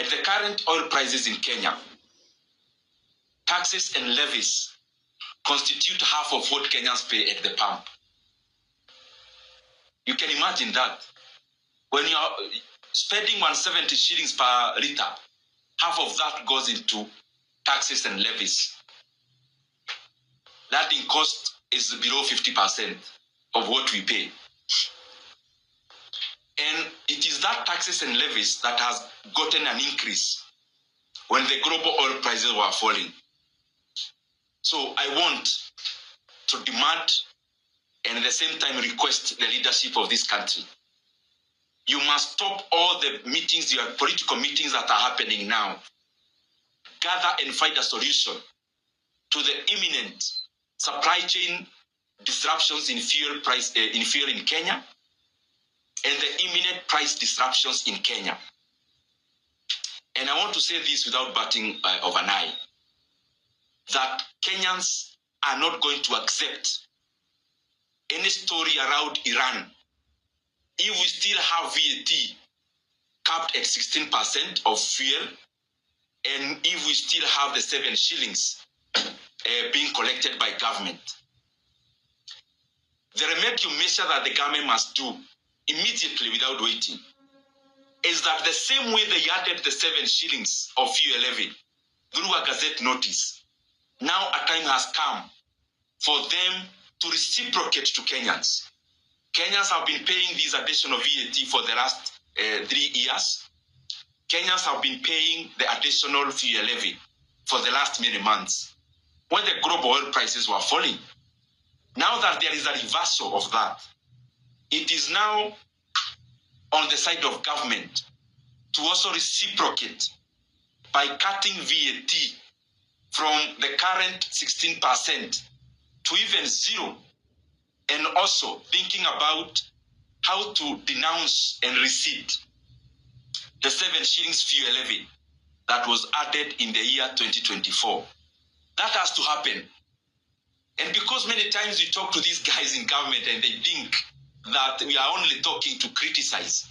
At the current oil prices in Kenya, taxes and levies constitute half of what Kenyans pay at the pump. You can imagine that. When you are spending 170 shillings per litre, half of that goes into taxes and levies. That in cost is below 50% of what we pay. And it is that taxes and levies that has gotten an increase when the global oil prices were falling. So I want to demand and at the same time request the leadership of this country. You must stop all the meetings, your political meetings that are happening now. Gather and find a solution to the imminent supply chain disruptions in fuel in Kenya and the imminent price disruptions in Kenya. And I want to say this without batting of an eye, that Kenyans are not going to accept any story around Iran if we still have VAT capped at 16% of fuel, and if we still have the 7 shillings being collected by government. The remedial measure that the government must do immediately without waiting is that the same way they added the 7 shillings of fuel levy through a gazette notice, now a time has come for them to reciprocate to Kenyans. Kenyans have been paying this additional VAT for the last 3 years. Kenyans have been paying the additional fuel levy for the last many months when the global oil prices were falling. Now that there is a reversal of that, it is now on the side of government to also reciprocate by cutting VAT from the current 16% to even 0, and also thinking about how to denounce and rescind the 7 shillings fuel levy that was added in the year 2024. That has to happen. And because many times we talk to these guys in government and they think that we are only talking to criticize,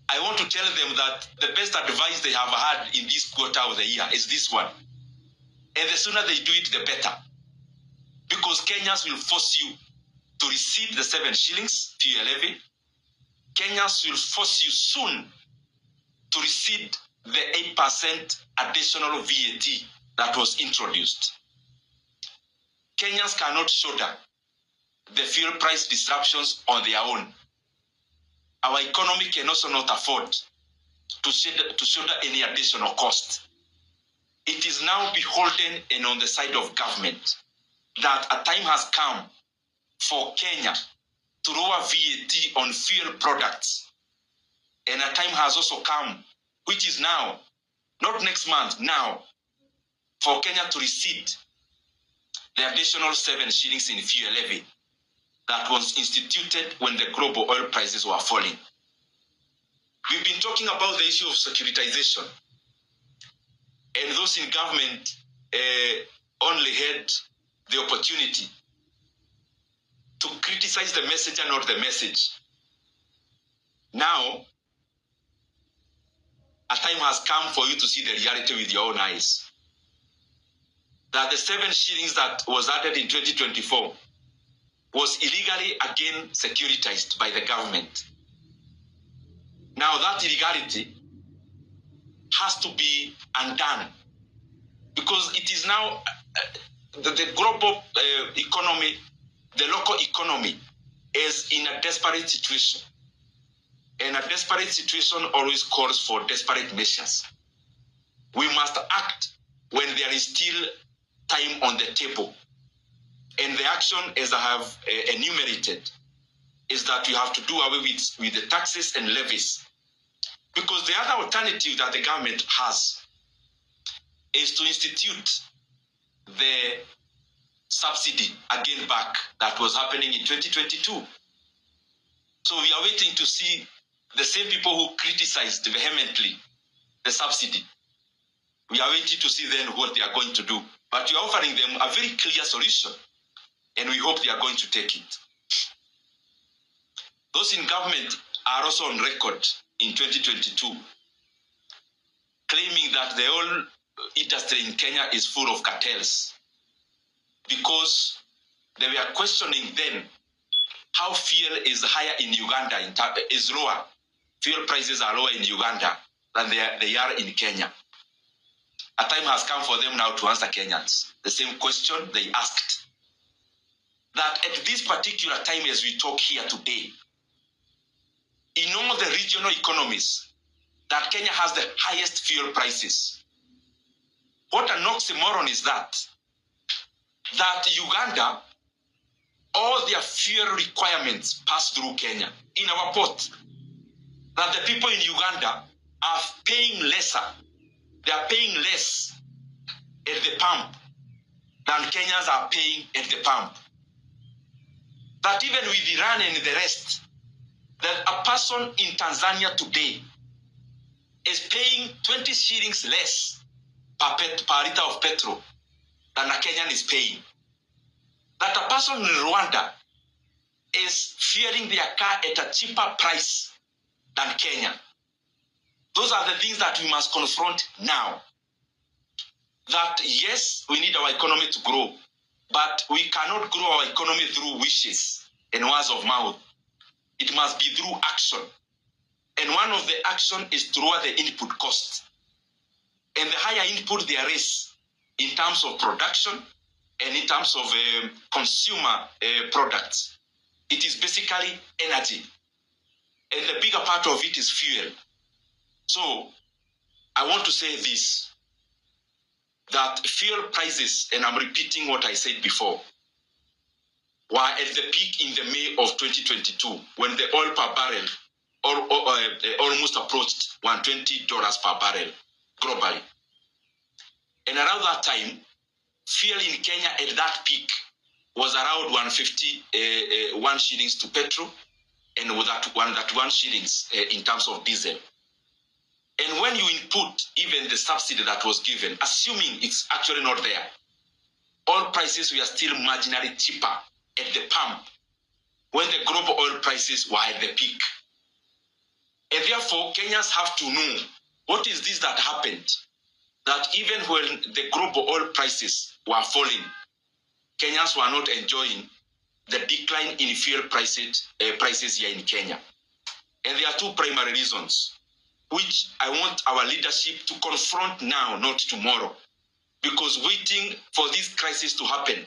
I want to tell them that the best advice they have had in this quarter of the year is this one. And the sooner they do it, the better. Because Kenyans will force you to receive the 7 shillings fuel levy. Kenyans will force you soon to receive the 8% additional VAT that was introduced. Kenyans cannot shoulder the fuel price disruptions on their own. Our economy can also not afford to shoulder any additional cost. It is now beholden and on the side of government that a time has come for Kenya to lower VAT on fuel products. And a time has also come, which is now, not next month, now, for Kenya to receive the additional 7 shillings in fuel levy that was instituted when the global oil prices were falling. We've been talking about the issue of securitization. And those in government only had the opportunity to criticize the message and not the message. Now, a time has come for you to see the reality with your own eyes. That the 7 shillings that was added in 2024 was illegally again securitized by the government. Now that illegality has to be undone because it is now the global economy, the local economy is in a desperate situation. And a desperate situation always calls for desperate measures. We must act when there is still time on the table. And the action, as I have enumerated, is that we have to do away with the taxes and levies. Because the other alternative that the government has is to institute the subsidy again back that was happening in 2022. So we are waiting to see the same people who criticized vehemently the subsidy. We are waiting to see then what they are going to do. But we are offering them a very clear solution, and we hope they are going to take it. Those in government are also on record in 2022 claiming that the oil industry in Kenya is full of cartels, because they were questioning then how fuel is higher in Uganda, is lower. Fuel prices are lower in Uganda than they are in Kenya. A time has come for them now to answer Kenyans the same question they asked. That at this particular time as we talk here today, in all the regional economies, that Kenya has the highest fuel prices. What an oxymoron is that Uganda, all their fuel requirements pass through Kenya in our port. That the people in Uganda are paying lesser. They are paying less at the pump than Kenyans are paying at the pump. That even with Iran and the rest, that a person in Tanzania today is paying 20 shillings less per liter of petrol than a Kenyan is paying. That a person in Rwanda is fueling their car at a cheaper price than Kenya. Those are the things that we must confront now. That yes, we need our economy to grow, but we cannot grow our economy through wishes and words of mouth. It must be through action. And one of the action is to lower the input cost. And the higher input there is in terms of production and in terms of consumer products, it is basically energy. And the bigger part of it is fuel. So I want to say this, that fuel prices, and I'm repeating what I said before, were at the peak in the May of 2022 when the oil per barrel almost approached $120 per barrel globally. And around that time, fuel in Kenya at that peak was around 1 shillings to petrol, and with that 1 shillings in terms of diesel. And when you input even the subsidy that was given, assuming it's actually not there, oil prices were still marginally cheaper at the pump when the global oil prices were at the peak. And therefore, Kenyans have to know what is this that happened, that even when the global oil prices were falling, Kenyans were not enjoying the decline in fuel prices here in Kenya. And there are two primary reasons, which I want our leadership to confront now, not tomorrow. Because waiting for this crisis to happen,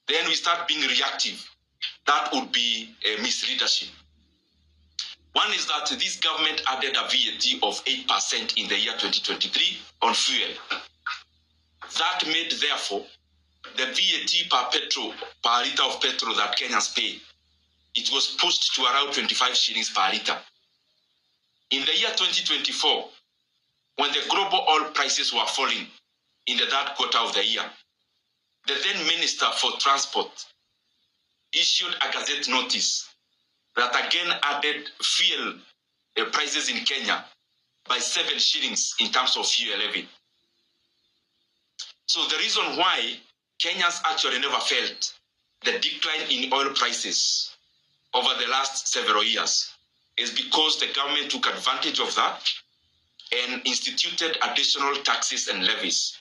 then we start being reactive. That would be a misleadership. One is that this government added a VAT of 8% in the year 2023 on fuel. That made, therefore, the VAT per liter of petrol that Kenyans pay, it was pushed to around 25 shillings per liter. In the year 2024, when the global oil prices were falling in the third quarter of the year, the then Minister for Transport issued a gazette notice that again added fuel prices in Kenya by 7 shillings in terms of fuel levy. So the reason why Kenyans actually never felt the decline in oil prices over the last several years is because the government took advantage of that and instituted additional taxes and levies.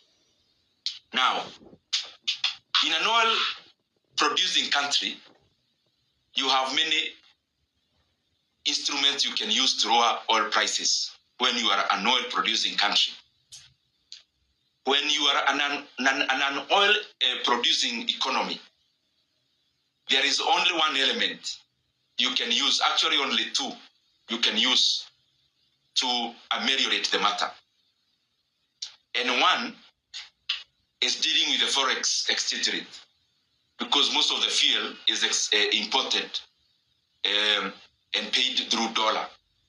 Now, in an oil-producing country, you have many instruments you can use to lower oil prices when you are an oil-producing country. When you are an oil-producing economy, there is only one element you can use, actually only two, you can use to ameliorate the matter. And one is dealing with the forex exchange rate, because most of the fuel is imported and paid through dollar.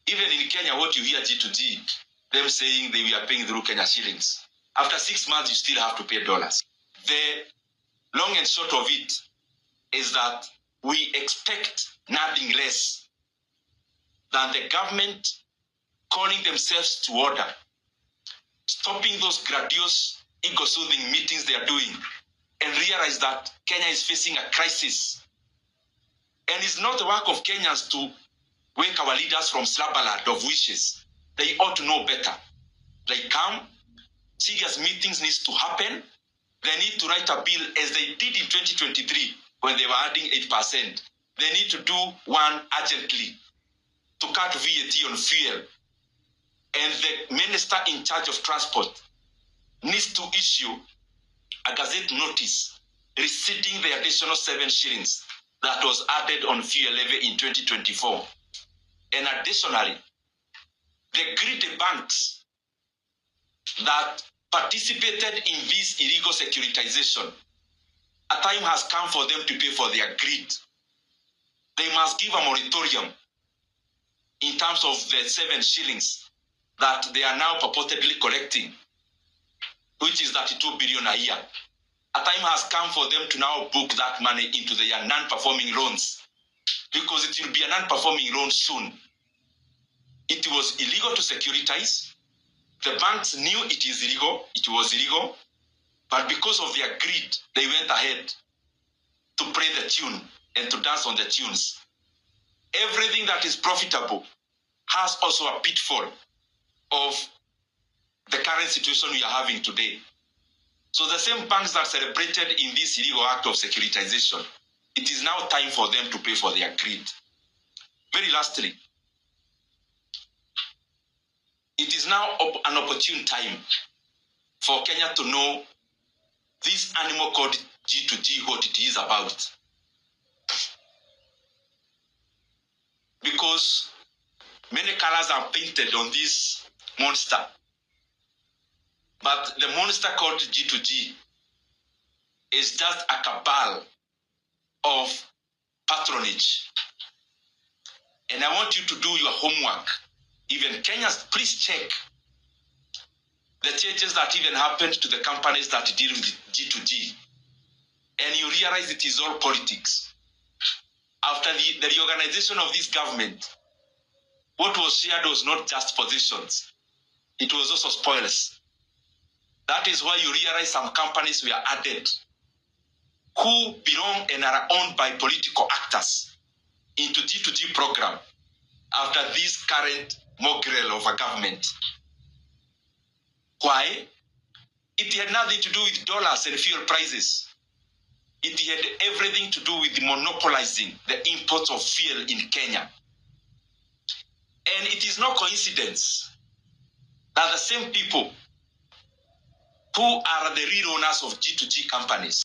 Even in Kenya, what you hear G2G, them saying they are paying through Kenya shillings. After 6 months, you still have to pay dollars. The long and short of it is that we expect nothing less than the government calling themselves to order, stopping those gratuitous, ego-soothing meetings they are doing, and realize that Kenya is facing a crisis. And it's not the work of Kenyans to wake our leaders from slumberland of wishes. They ought to know better. Like come, serious meetings needs to happen. They need to write a bill as they did in 2023 when they were adding 8%. They need to do one urgently to cut VAT on fuel. And the minister in charge of transport needs to issue a gazette notice receding the additional 7 shillings that was added on fuel levy in 2024. And additionally, the greedy banks that participated in this illegal securitization, a time has come for them to pay for their greed. They must give a moratorium in terms of the 7 shillings that they are now purportedly collecting, which is 32 billion a year. A time has come for them to now book that money into their non-performing loans, because it will be a non-performing loan soon. It was illegal to securitize. The banks knew it is illegal. It was illegal. But because of their greed, they went ahead to play the tune and to dance on the tunes. Everything that is profitable has also a pitfall of the current situation we are having today. So the same banks that celebrated in this illegal act of securitization, it is now time for them to pay for their greed. Very lastly, it is now an opportune time for Kenya to know this animal called G2G, what it is about. Because many colors are painted on this monster. But the monster called G2G is just a cabal of patronage. And I want you to do your homework. Even Kenyans, please check the changes that even happened to the companies that deal with G2G. And you realize it is all politics. After the reorganization of this government, what was shared was not just positions. It was also spoils. That is why you realize some companies were added who belong and are owned by political actors into G2G program after this current mongrel of a government. Why? It had nothing to do with dollars and fuel prices. It had everything to do with monopolizing the imports of fuel in Kenya. And it is no coincidence that the same people who are the real owners of G2G companies